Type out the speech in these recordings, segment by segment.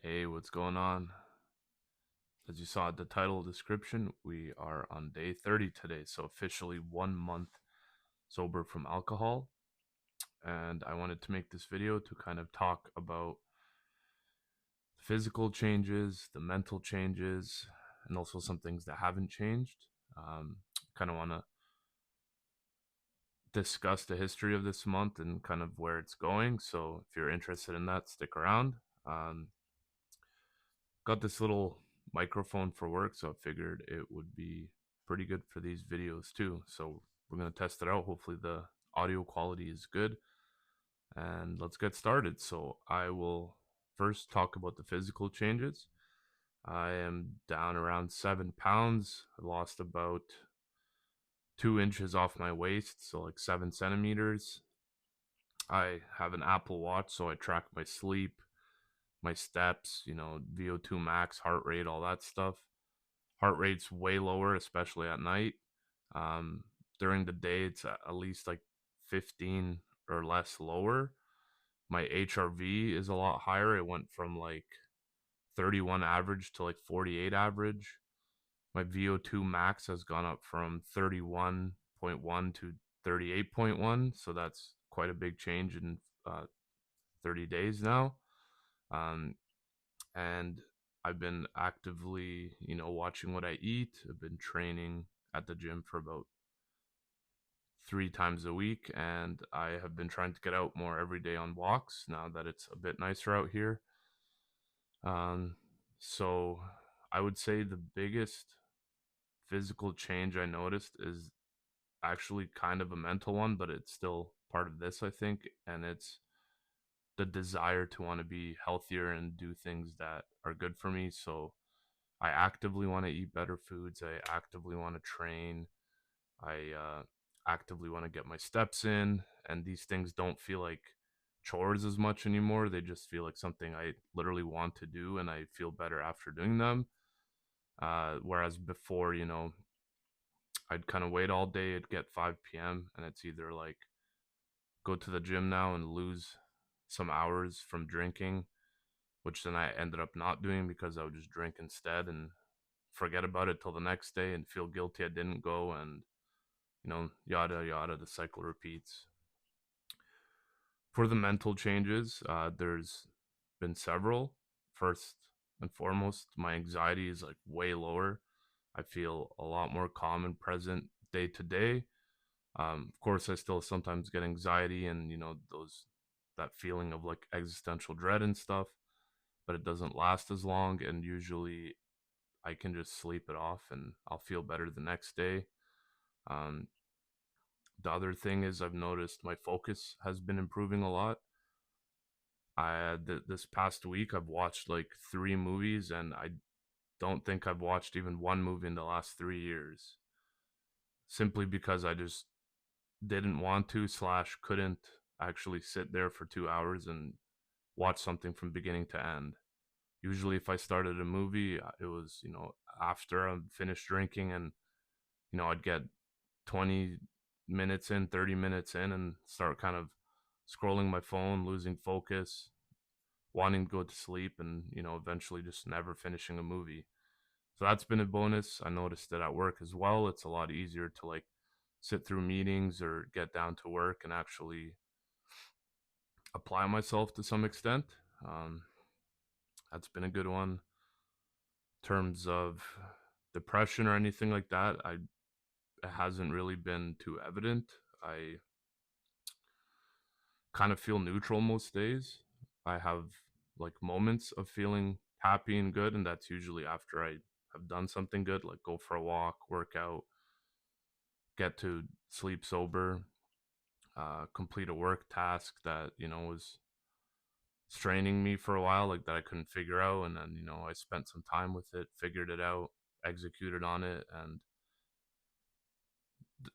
Hey, what's going on? As you saw at the title description, we are on day 30 today, so officially 1 month sober from alcohol. And I wanted to make this video to kind of talk about the physical changes, the mental changes, and also some things that haven't changed. Kind of want to discuss the history of this month and kind of where it's going. So if you're interested in that, stick around. Um, got this little microphone for work, so I figured it would be pretty good for these videos too. So we're going to test it out. Hopefully the audio quality is good, and let's get started. So I will first talk about the physical changes. I am down around 7 pounds. I lost about 2 inches off my waist, so like 7 centimeters. I have an Apple Watch, so I track my sleep, my steps, VO2 max, heart rate, all that stuff. Heart rate's way lower, especially at night. Um, During the day, it's at least like 15 or less lower. My HRV is a lot higher. It went from like 31 average to like 48 average. My VO2 max has gone up from 31.1 to 38.1. So that's quite a big change in 30 days now. Um, and I've been actively, watching what I eat. I've been training at the gym for about 3 times a week, and I have been trying to get out more every day on walks now that it's a bit nicer out here. Um, so I would say the biggest physical change I noticed is actually kind of a mental one, but it's still part of this, I think, and it's the desire to want to be healthier and do things that are good for me. So I actively want to eat better foods. I actively want to train. I actively want to get my steps in. And these things don't feel like chores as much anymore. They just feel like something I literally want to do, and I feel better after doing them. Whereas before, I'd kind of wait all day. It'd get 5 p.m. and it's either like go to the gym now and lose some hours from drinking, which then I ended up not doing because I would just drink instead and forget about it till the next day and feel guilty I didn't go, and yada yada, the cycle repeats. For the mental changes, there's been several. First and foremost, my anxiety is like way lower. I feel a lot more calm and present day to day. Of course, I still sometimes get anxiety and those that feeling of like existential dread and stuff, but it doesn't last as long, and usually I can just sleep it off and I'll feel better the next day. Um, the other thing is I've noticed my focus has been improving a lot. This past week I've watched like 3 movies, and I don't think I've watched even one movie in the last 3 years, simply because I just didn't want to slash couldn't actually sit there for 2 hours and watch something from beginning to end. Usually, if I started a movie, it was after I'm finished drinking, and I'd get 20 minutes in, 30 minutes in, and start kind of scrolling my phone, losing focus, wanting to go to sleep, and eventually just never finishing a movie. So that's been a bonus. I noticed that at work as well. It's a lot easier to like sit through meetings or get down to work and actually apply myself to some extent. Um, that's been a good one. In terms of depression or anything like that, it hasn't really been too evident. I kind of feel neutral most days. I have like moments of feeling happy and good, and that's usually after I have done something good, like go for a walk, work out, get to sleep sober, complete a work task that was straining me for a while, like that I couldn't figure out, and then I spent some time with it, figured it out, executed on it, and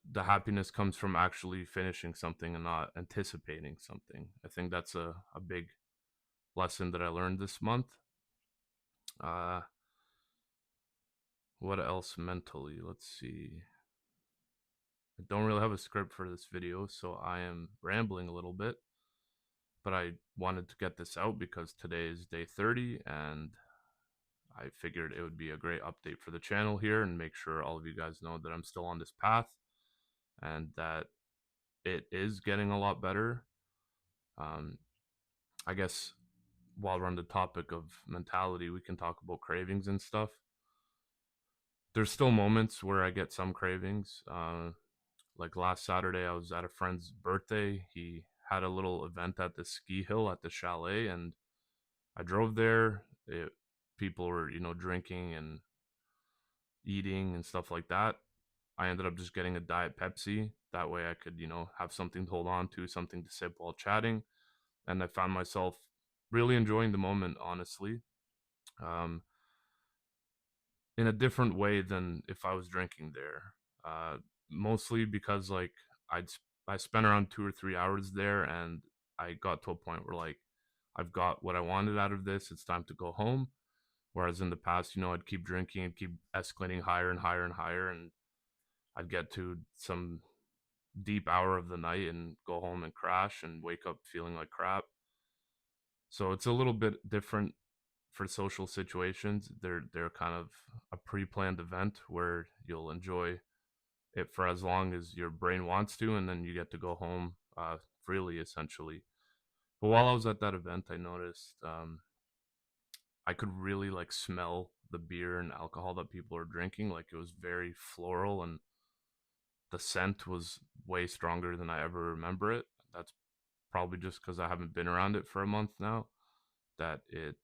the happiness comes from actually finishing something and not anticipating something. I think that's a big lesson that I learned this month. Uh, what else mentally? Let's see. I don't really have a script for this video, so I am rambling a little bit. but I wanted to get this out because today is day 30, and I figured it would be a great update for the channel here and make sure all of you guys know that I'm still on this path and that it is getting a lot better. Um, I guess while we're on the topic of mentality, we can talk about cravings and stuff. There's still moments where I get some cravings. Like last Saturday, I was at a friend's birthday. He had a little event at the ski hill at the chalet, and I drove there. People were, drinking and eating and stuff like that. I ended up just getting a Diet Pepsi. That way I could, have something to hold on to, something to sip while chatting. And I found myself really enjoying the moment, honestly, um, in a different way than if I was drinking there. Mostly because, like, I'd I spent around 2 or 3 hours there, and I got to a point where, like, I've got what I wanted out of this. It's time to go home. Whereas in the past, I'd keep drinking and keep escalating higher and higher and higher, and I'd get to some deep hour of the night and go home and crash and wake up feeling like crap. So it's a little bit different for social situations. They're kind of a pre-planned event where you'll enjoy it for as long as your brain wants to, and then you get to go home freely, essentially. But while I was at that event, I noticed I could really like smell the beer and alcohol that people are drinking. Like it was very floral, and the scent was way stronger than I ever remember it. That's probably just because I haven't been around it for a month now. That it,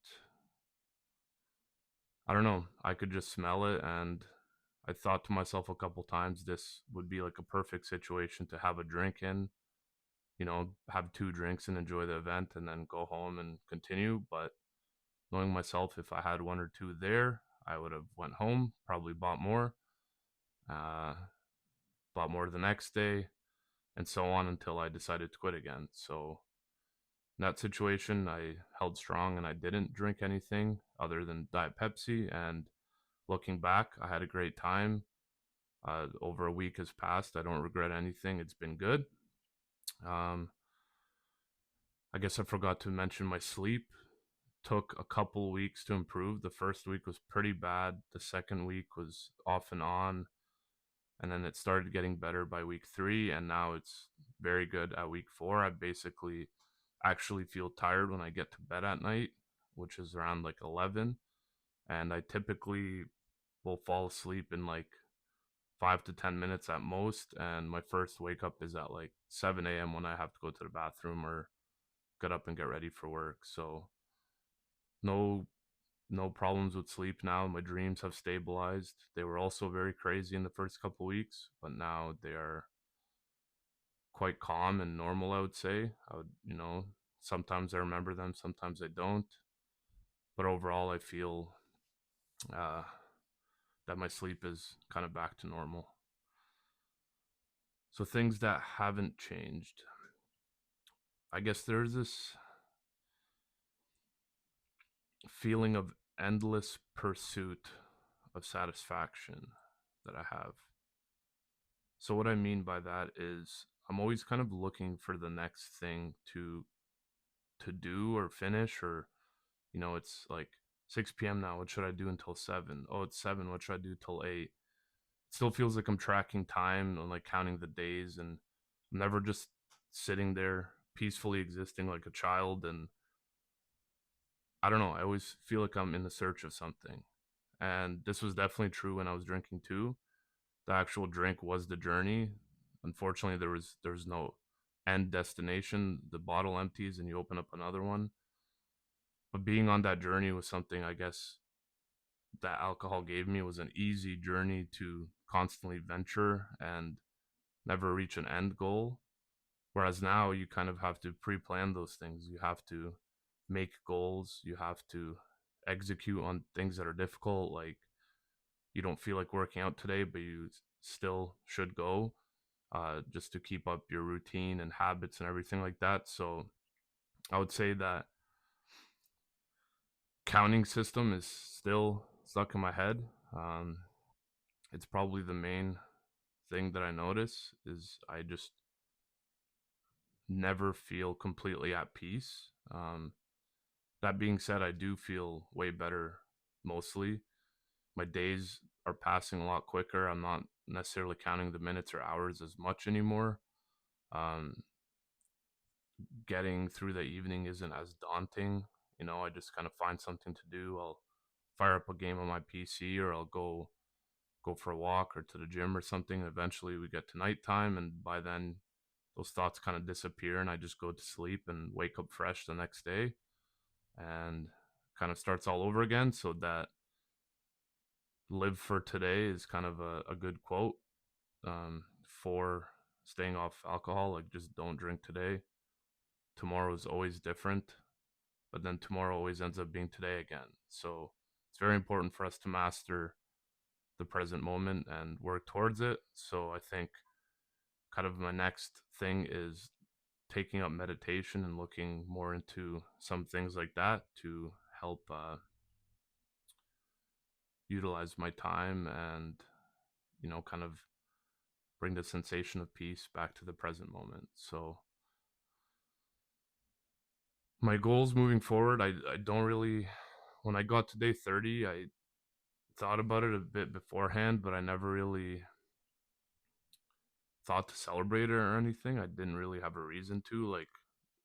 I don't know, I could just smell it, and I thought to myself a couple times this would be like a perfect situation to have a drink in, have two drinks and enjoy the event and then go home and continue. But knowing myself, if I had one or two there, I would have went home, probably uh, bought more the next day, and so on until I decided to quit again. So in that situation, I held strong and I didn't drink anything other than Diet Pepsi. And looking back, I had a great time. Over a week has passed. I don't regret anything. It's been good. Um, I guess I forgot to mention my sleep. Took a couple weeks to improve. The first week was pretty bad. The second week was off and on. And then it started getting better by week 3. And now it's very good at week 4. I basically actually feel tired when I get to bed at night, which is around like 11. And I typically will fall asleep in like 5 to 10 minutes at most. And my first wake up is at like 7 a.m. when I have to go to the bathroom or get up and get ready for work. So no no problems with sleep now. My dreams have stabilized. They were also very crazy in the first couple weeks, but now they are quite calm and normal, I would say. Sometimes I remember them, sometimes I don't. But overall, I feel uh, that my sleep is kind of back to normal. So things that haven't changed. I guess there's this feeling of endless pursuit of satisfaction that I have. So what I mean by that is I'm always kind of looking for the next thing to do or finish, or it's like 6 p.m. now, what should I do until 7? Oh, it's 7, what should I do till 8? It still feels like I'm tracking time and like counting the days, and I'm never just sitting there peacefully existing like a child. And I don't know, I always feel like I'm in the search of something. And this was definitely true when I was drinking too. The actual drink was the journey. Unfortunately, there was no end destination. The bottle empties and you open up another one. But being on that journey was something, I guess, that alcohol gave me. It was an easy journey to constantly venture and never reach an end goal. Whereas now you kind of have to pre-plan those things. You have to make goals. You have to execute on things that are difficult. Like you don't feel like working out today, but you still should go, just to keep up your routine and habits and everything like that. So I would say that counting system is still stuck in my head. Um, it's probably the main thing that I notice is I just never feel completely at peace. That being said, I do feel way better mostly. My days are passing a lot quicker. I'm not necessarily counting the minutes or hours as much anymore. Um, Getting through the evening isn't as daunting. I just kind of find something to do. I'll fire up a game on my PC, or I'll go for a walk or to the gym or something. Eventually we get to nighttime, and by then those thoughts kind of disappear, and I just go to sleep and wake up fresh the next day, and kind of starts all over again. So that live for today is kind of a good quote, for staying off alcohol. Like, just don't drink today. Tomorrow is always different, but then tomorrow always ends up being today again. So it's very important for us to master the present moment and work towards it. So I think kind of my next thing is taking up meditation and looking more into some things like that to help utilize my time and, kind of bring the sensation of peace back to the present moment. So my goals moving forward, I don't really, when I got to day 30, I thought about it a bit beforehand, but I never really thought to celebrate it or anything. I didn't really have a reason to. Like,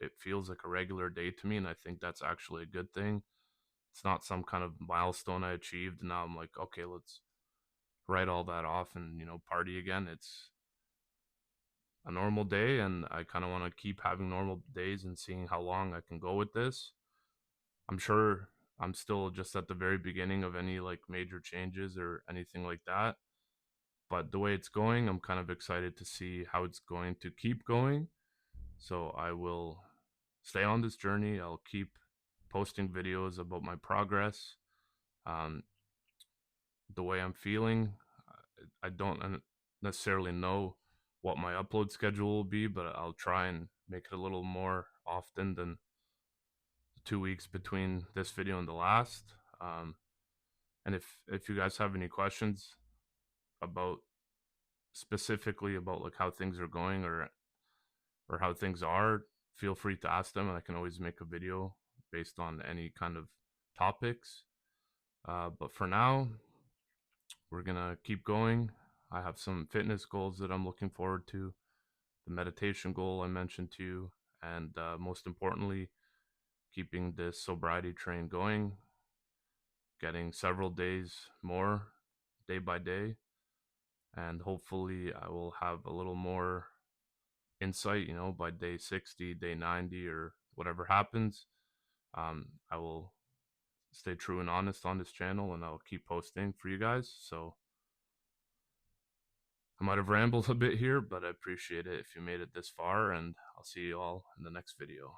it feels like a regular day to me, and I think that's actually a good thing. It's not some kind of milestone I achieved, and now I'm like, okay, let's write all that off and, party again. It's a normal day, and I kind of want to keep having normal days and seeing how long I can go with this. I'm sure I'm still just at the very beginning of any like major changes or anything like that. But the way it's going, I'm kind of excited to see how it's going to keep going. So I will stay on this journey. I'll keep posting videos about my progress, um, the way I'm feeling. I don't necessarily know what my upload schedule will be, but I'll try and make it a little more often than the 2 weeks between this video and the last. And if you guys have any questions about, specifically about like how things are going, or how things are, feel free to ask them, and I can always make a video based on any kind of topics. But for now, we're gonna keep going. I have some fitness goals that I'm looking forward to, the meditation goal I mentioned to you, and most importantly, keeping this sobriety train going, getting several days more, day by day, and hopefully I will have a little more insight, by day 60, day 90, or whatever happens. I will stay true and honest on this channel, and I'll keep posting for you guys. So I might have rambled a bit here, but I appreciate it if you made it this far, and I'll see you all in the next video.